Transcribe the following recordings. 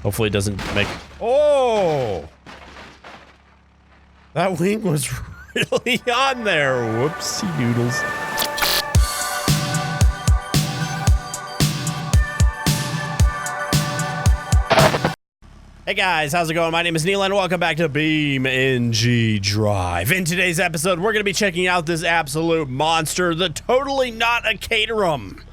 Hopefully it doesn't make... Oh! That wing was really on there. Whoopsie doodles. Hey guys, how's it going? My name is Neil and welcome back to BeamNG Drive. In today's episode, we're going to be checking out this absolute monster, the Totally Not a Caterham.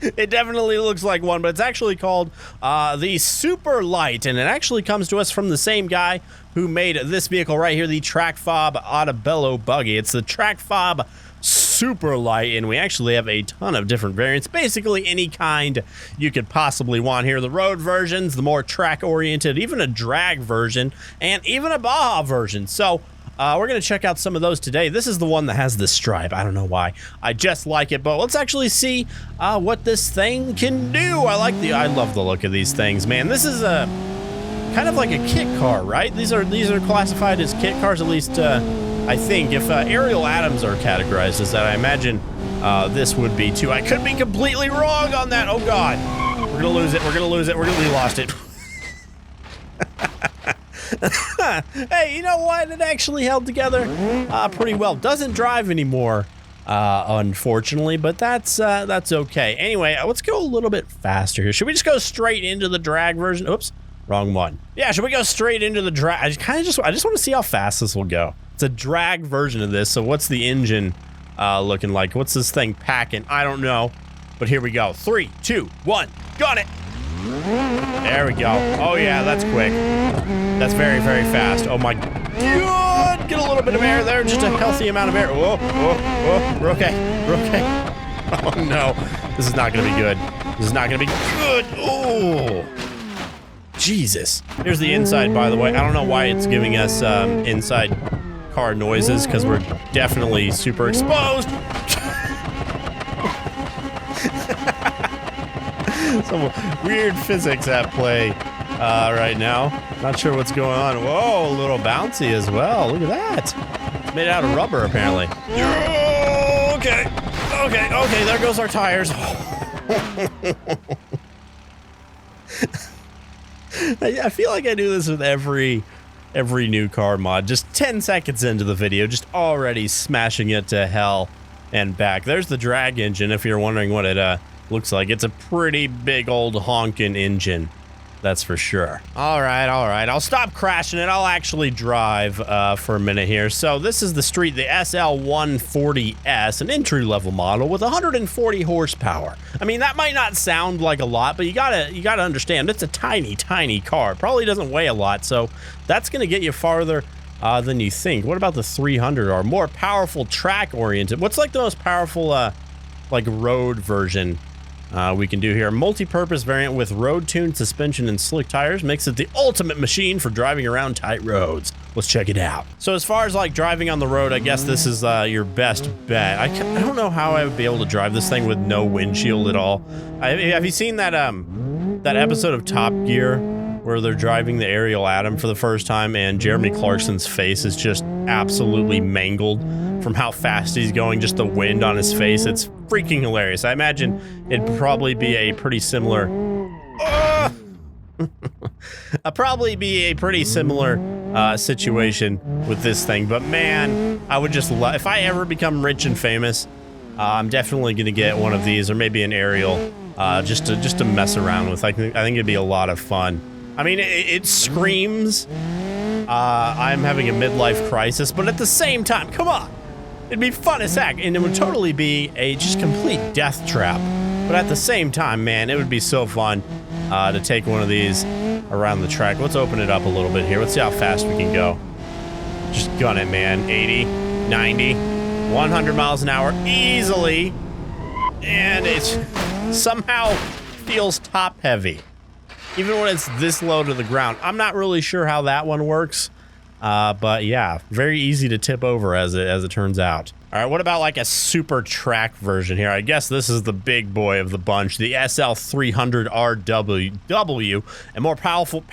It definitely looks like one, but it's actually called the Superlite, and it actually comes to us from the same guy who made this vehicle right here, the TrackFob Autobello Buggy. It's the TrackFob Superlite, and we actually have a ton of different variants, basically any kind you could possibly want here. The road versions, the more track-oriented, even a drag version, and even a Baja version. So we're going to check out some of those today. This is the one that has the stripe. I don't know why. I just like it, but let's actually see what this thing can do. I love the look of these things, man. This is a kind of like a kit car, right? These are classified as kit cars, at least I think. If Ariel Atoms are categorized as that, I imagine this would be too. I could be completely wrong on that. Oh God, we're gonna lose it. We lost it. Hey, you know what? It actually held together pretty well. Doesn't drive anymore, unfortunately, but that's okay. Anyway, let's go a little bit faster here. Should we just go straight into the drag version? Oops, wrong one. Yeah, should we go straight into the drag? I just want to see how fast this will go. It's a drag version of this, so what's the engine looking like? What's this thing packing? I don't know, but here we go. 3, 2, 1, got it. There we go. Oh yeah, that's quick. That's very, very fast. Oh my God! Get a little bit of air there, just a healthy amount of air. Whoa, whoa, whoa. We're okay. We're okay. Oh no, this is not gonna be good. This is not gonna be good. Oh, Jesus. Here's the inside, by the way. I don't know why it's giving us inside car noises, because we're definitely super exposed. Some weird physics at play right now. Not sure what's going on. Whoa, a little bouncy as well. Look at that. It's made out of rubber, apparently. Okay. There goes our tires. I feel like I do this with every new car mod. Just 10 seconds into the video, just already smashing it to hell and back. There's the drag engine, if you're wondering what it looks like. It's a pretty big old honkin' engine, that's for sure. All right, I'll stop crashing it. I'll actually drive for a minute here. So this is the Street, the SL140S, an entry-level model with 140 horsepower. I mean, that might not sound like a lot, but you gotta understand, it's a tiny, tiny car. It probably doesn't weigh a lot, so that's gonna get you farther than you think. What about the 300R? More powerful, track-oriented. What's like the most powerful, like road version we can do here? Multi-purpose variant with road-tuned suspension and slick tires makes it the ultimate machine for driving around tight roads. Let's check it out. So as far as like driving on the road, I guess this is your best bet. I don't know how I would be able to drive this thing with no windshield at all. Have you seen that that episode of Top Gear where they're driving the Ariel Atom for the first time and Jeremy Clarkson's face is just absolutely mangled from how fast he's going, just the wind on his face? It's freaking hilarious. I imagine it'd probably be a pretty similar situation with this thing, but man, I would just love, if I ever become rich and famous, I'm definitely gonna get one of these, or maybe an Ariel, just to mess around with. I think it'd be a lot of fun. I mean, it screams I'm having a midlife crisis, but at the same time, come on, it'd be fun as heck, and it would totally be a just complete death trap. But at the same time, man, it would be so fun to take one of these around the track. Let's open it up a little bit here. Let's see how fast we can go. Just gun it, man. 80, 90, 100 miles an hour easily. And it somehow feels top heavy, even when it's this low to the ground. I'm not really sure how that one works, but yeah, very easy to tip over as it turns out. All right, what about like a super track version here? I guess this is the big boy of the bunch, the SL300RW, a more powerful,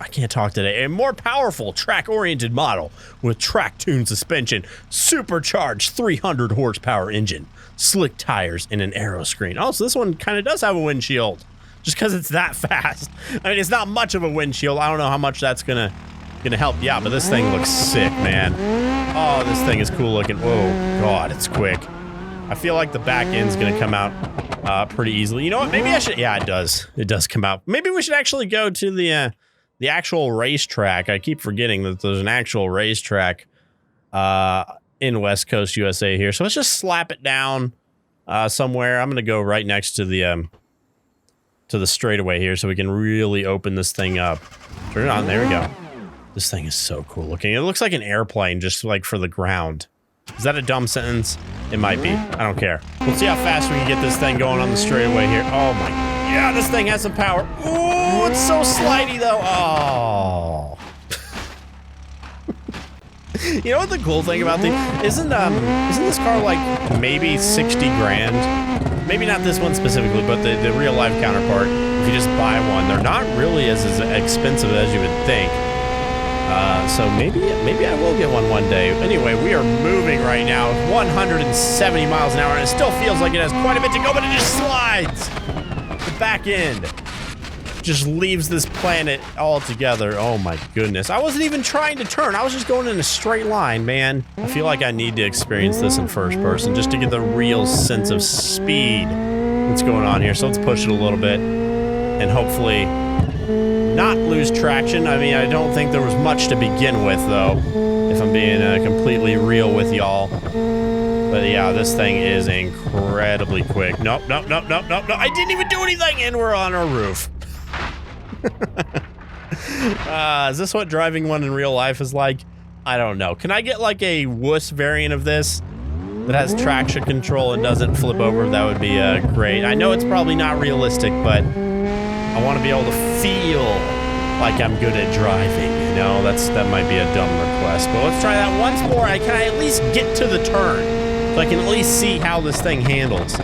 I can't talk today, a more powerful track-oriented model with track-tuned suspension, supercharged 300 horsepower engine, slick tires, and an aero screen. Oh, so this one kind of does have a windshield. just because it's that fast. I mean, it's not much of a windshield. I don't know how much that's gonna help you out, but this thing looks sick, man. Oh, this thing is cool looking. Whoa, God, it's quick. I feel like the back end's gonna come out pretty easily. You know what? Maybe I should. Yeah, it does. It does come out. Maybe we should actually go to the actual racetrack. I keep forgetting that there's an actual racetrack in West Coast USA here. So let's just slap it down somewhere. I'm gonna go right next to the straightaway here, so we can really open this thing up. Turn it on. There we go. This thing is so cool looking. It looks like an airplane, just like for the ground. Is that a dumb sentence? It might be. I don't care. We'll see how fast we can get this thing going on the straightaway here. Oh my, yeah, this thing has some power. Ooh, it's so slidey though. Oh. You know what the cool thing about isn't this car like maybe 60 grand? Maybe not this one specifically, but the real life counterpart. If you just buy one, they're not really as expensive as you would think. So maybe I will get one day. Anyway, we are moving right now, 170 miles an hour, and it still feels like it has quite a bit to go, but it just slides. The back end just leaves this planet altogether. Oh my goodness. I wasn't even trying to turn. I was just going in a straight line, man. I feel like I need to experience this in first person just to get the real sense of speed that's going on here. So let's push it a little bit and hopefully not lose traction. I mean, I don't think there was much to begin with, though, if I'm being completely real with y'all. But yeah, this thing is incredibly quick. Nope. I didn't even do anything, and we're on our roof. Is this what driving one in real life is like? I don't know. Can I get like a wuss variant of this that has traction control and doesn't flip over? That would be great. I know it's probably not realistic, but I want to be able to feel like I'm good at driving, you know? That might be a dumb request, but let's try that once more. Can I at least get to the turn so I can at least see how this thing handles?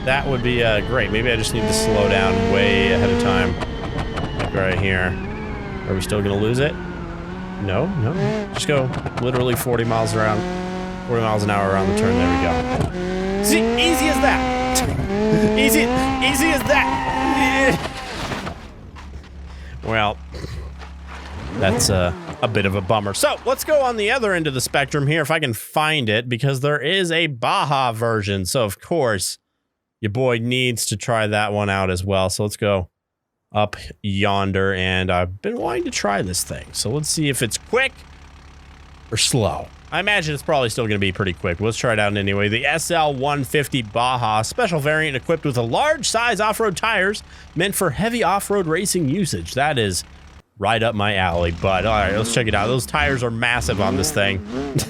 That would be great. Maybe I just need to slow down way ahead of time. Like right here. Are we still gonna lose it? No. Just go literally 40 miles an hour around the turn. There we go. See, easy as that. easy as that. Well, that's a bit of a bummer. So let's go on the other end of the spectrum here, if I can find it, because there is a Baja version. So of course, your boy needs to try that one out as well. So let's go up yonder, and I've been wanting to try this thing. So let's see if it's quick or slow. I imagine it's probably still going to be pretty quick. Let's try it out anyway. The SL150 Baja, special variant equipped with a large size off-road tires meant for heavy off-road racing usage. That is right up my alley, bud. All right, let's check it out. Those tires are massive on this thing.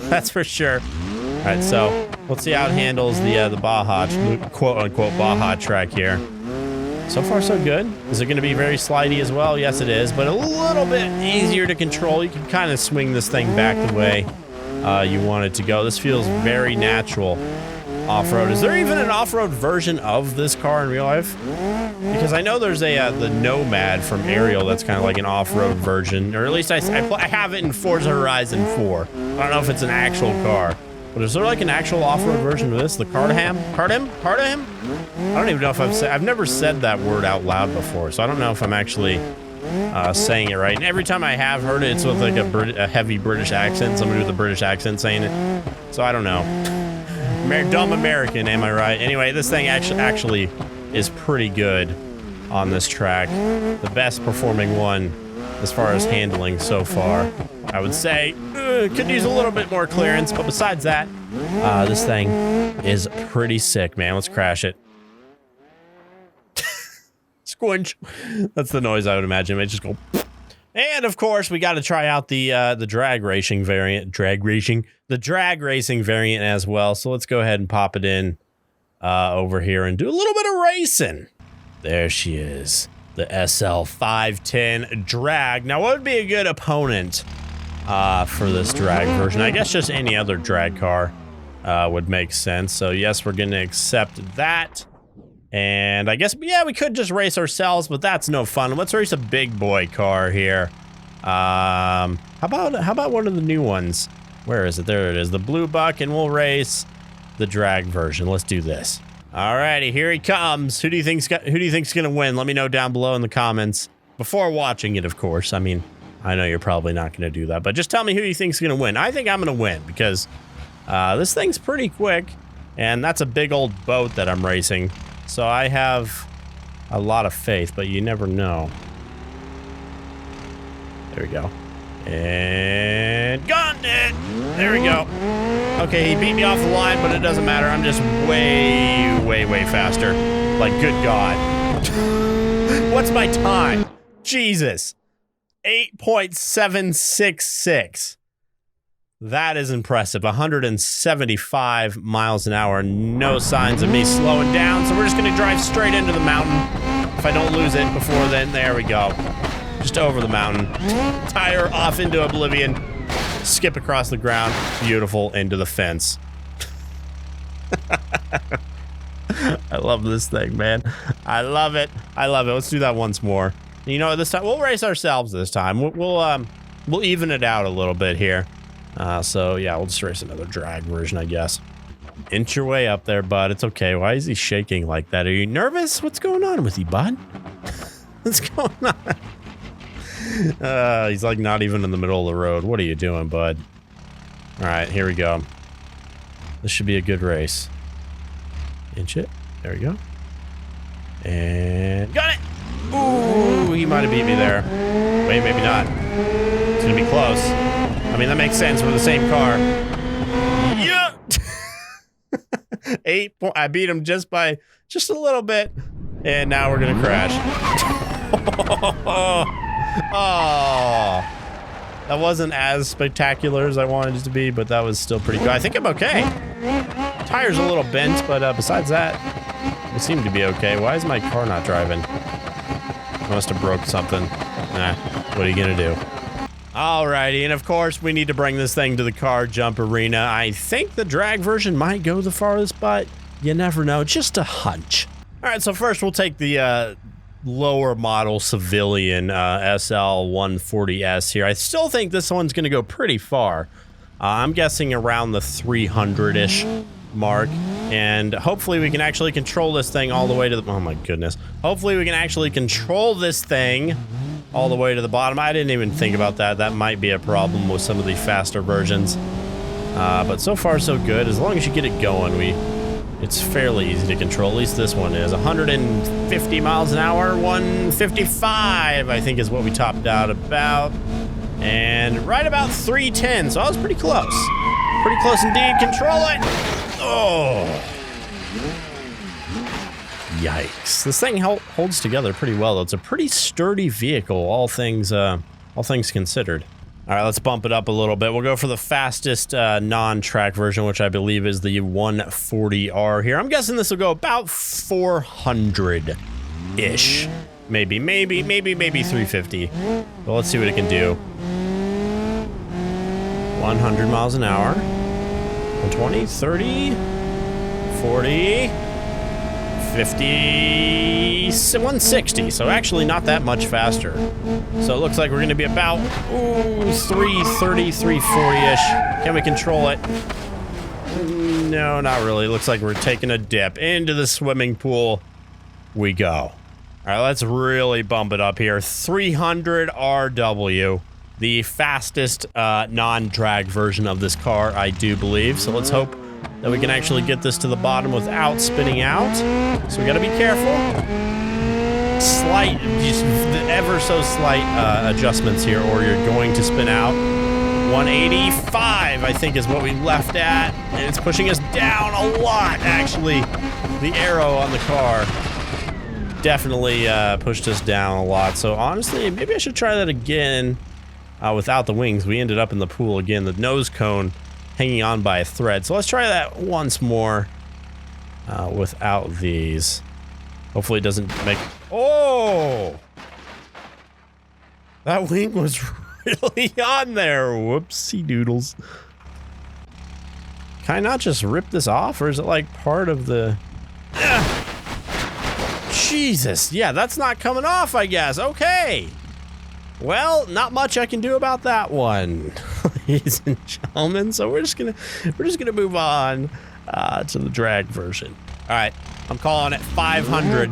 That's for sure. All right, so let's see how it handles the Baja, quote-unquote Baja track here. So far, so good. Is it going to be very slidey as well? Yes, it is, but a little bit easier to control. You can kind of swing this thing back the way you want it to go. This feels very natural off-road. Is there even an off-road version of this car in real life? Because I know there's the Nomad from Ariel that's kind of like an off-road version, or at least I have it in Forza Horizon 4. I don't know if it's an actual car. But is there like an actual off-road version of this? The Cardham? I don't even know if I've never said that word out loud before, so I don't know if I'm actually saying it right. And every time I have heard it, it's with like a heavy British accent, somebody with a British accent saying it. So I don't know. Dumb American, am I right? Anyway, this thing actually is pretty good on this track. The best performing one as far as handling so far, I would say. Could use a little bit more clearance, but besides that, this thing is pretty sick, man. Let's crash it. Squinch. That's the noise I would imagine. It just go. And of course, we got to try out the drag racing variant. The drag racing variant as well. So let's go ahead and pop it in over here and do a little bit of racing. There she is. The SL510 drag. Now, what would be a good opponent for this drag version? I guess just any other drag car would make sense. So yes, we're going to accept that. And I guess, yeah, we could just race ourselves, but that's no fun. Let's race a big boy car here. How about one of the new ones? Where is it? There it is, the Blue Buck, and we'll race the drag version. Let's do this. Alrighty, here he comes. Who do you think's gonna win? Let me know down below in the comments. Before watching it, of course. I mean, I know you're probably not gonna do that, but just tell me who you think's gonna win. I think I'm gonna win because this thing's pretty quick, and that's a big old boat that I'm racing. So I have a lot of faith, but you never know. There we go. And got it! There we go. Okay, he beat me off the line, but it doesn't matter. I'm just way, way, way faster. Like, good God. What's my time? Jesus. 8.766. That is impressive. 175 miles an hour. No signs of me slowing down, so we're just going to drive straight into the mountain. If I don't lose it before then, there we go. Just over the mountain. Tire off into oblivion. Skip across the ground. Beautiful. Into the fence. I love this thing, man. I love it. I love it. Let's do that once more. You know, this time we'll race ourselves this time. We'll even it out a little bit here. So yeah, we'll just race another drag version, I guess. Inch your way up there, bud. It's okay. Why is he shaking like that? Are you nervous? What's going on with you, bud? What's going on? He's like not even in the middle of the road. What are you doing, bud? All right, here we go. This should be a good race. Inch it. There we go. And got it. Ooh, he might have beat me there. Wait, maybe not. It's gonna be close. I mean, that makes sense. We're the same car. Yeah. 8 points. I beat him just a little bit, and now we're gonna crash. Oh, that wasn't as spectacular as I wanted it to be, but that was still pretty good. I think I'm okay. Tire's a little bent, but besides that, we seem to be okay. Why is my car not driving? I must have broke something. Nah, what are you gonna do? Alrighty, and of course, we need to bring this thing to the car jump arena. I think the drag version might go the farthest, but you never know. Just a hunch. Alright, so first we'll take the lower model civilian SL140S here. I still think this one's going to go pretty far. I'm guessing around the 300-ish mark, and hopefully we can actually control this thing all the way to the... Oh my goodness. Hopefully we can actually control this thing all the way to the bottom. I didn't even think about that. That might be a problem with some of the faster versions. But so far so good. As long as you get it going, it's fairly easy to control. At least this one is. 150 miles an hour, 155, I think is what we topped out about. And right about 310, so I was pretty close. Pretty close indeed. Control it. Oh. Yikes. This thing holds together pretty well, though. It's a pretty sturdy vehicle, all things considered. All right, let's bump it up a little bit. We'll go for the fastest non-track version, which I believe is the 140R here. I'm guessing this will go about 400-ish. Maybe 350. But let's see what it can do. 100 miles an hour. 120, 30, 40, 50, 160. So actually not that much faster. So it looks like we're going to be about 330, 340-ish. Can we control it? No, not really. Looks like we're taking a dip into the swimming pool. We go. All right, let's really bump it up here. 300 RW, the fastest non-drag version of this car, I do believe. So let's hope that we can actually get this to the bottom without spinning out. So we got to be careful. Slight, just the ever so slight adjustments here, or you're going to spin out. 185, I think, is what we left at, and it's pushing us down a lot, actually. The arrow on the car definitely pushed us down a lot. So honestly, maybe I should try that again without the wings. We ended up in the pool again, the nose cone hanging on by a thread. So let's try that once more without these. Hopefully it doesn't make... Oh! That wing was really on there. Whoopsie doodles. Can I not just rip this off, or is it like part of the... Jesus. Yeah, that's not coming off, I guess. Okay. Well, not much I can do about that one, ladies and gentlemen. So we're just gonna move on to the drag version. All right. I'm calling it 500.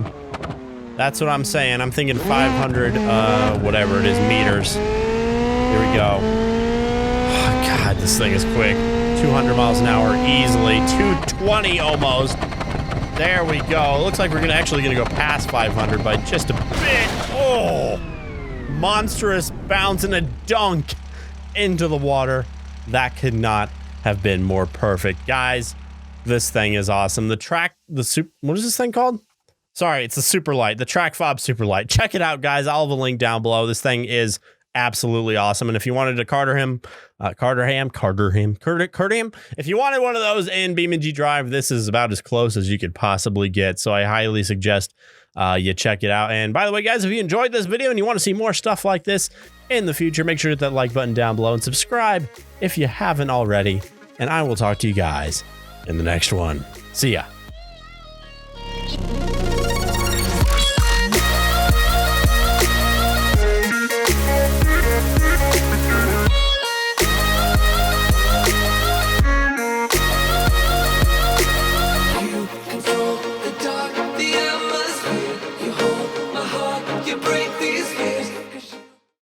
That's what I'm saying. I'm thinking 500, whatever it is, meters. Here we go. Oh, God, this thing is quick. 200 miles an hour easily. 220 almost. There we go. Looks like we're actually gonna go past 500 by just a bit. Oh, monstrous bounce and a dunk into the water. That could not have been more perfect. Guys, this thing is awesome. What is this thing called? Sorry, it's the Superlite, the track fob Superlite. Check it out, guys. I'll have a link down below. This thing is absolutely awesome. And if you wanted to Carter him, if you wanted one of those in BeamNG Drive, this is about as close as you could possibly get. So I highly suggest you check it out. And by the way, guys, if you enjoyed this video and you want to see more stuff like this in the future, make sure to hit that like button down below and subscribe if you haven't already. And I will talk to you guys in the next one. See ya.